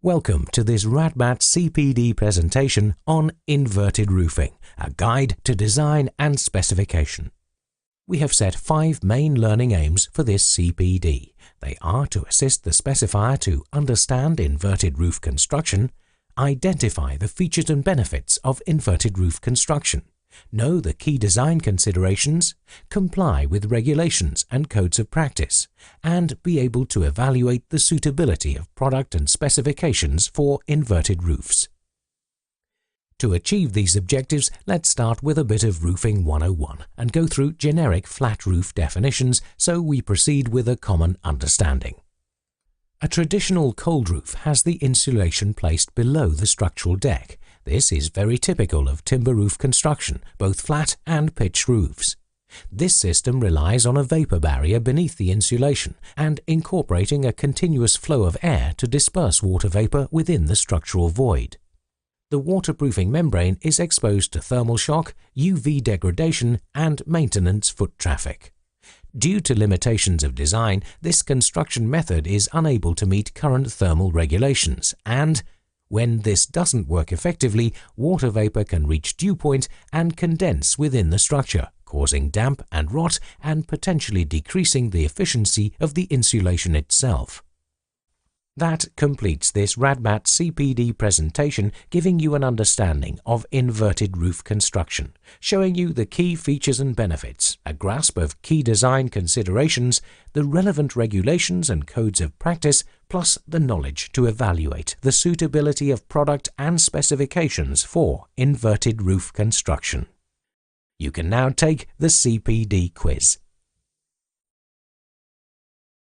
Welcome to this Radmat CPD presentation on inverted roofing, a guide to design and specification. We have set 5 main learning aims for this CPD. They are to assist the specifier to understand inverted roof construction, identify the features and benefits of inverted roof construction, know the key design considerations, comply with regulations and codes of practice, and be able to evaluate the suitability of product and specifications for inverted roofs. To achieve these objectives, let's start with a bit of Roofing 101 and go through generic flat roof definitions so we proceed with a common understanding. A traditional cold roof has the insulation placed below the structural deck. This is very typical of timber roof construction, both flat and pitched roofs. This system relies on a vapor barrier beneath the insulation and incorporating a continuous flow of air to disperse water vapor within the structural void. The waterproofing membrane is exposed to thermal shock, UV degradation, and maintenance foot traffic. Due to limitations of design, this construction method is unable to meet current thermal regulations and, when this doesn't work effectively, water vapor can reach dew point and condense within the structure, causing damp and rot and potentially decreasing the efficiency of the insulation itself. That completes this Radmat CPD presentation, giving you an understanding of inverted roof construction, showing you the key features and benefits, a grasp of key design considerations, the relevant regulations and codes of practice, plus the knowledge to evaluate the suitability of product and specifications for inverted roof construction. You can now take the CPD quiz.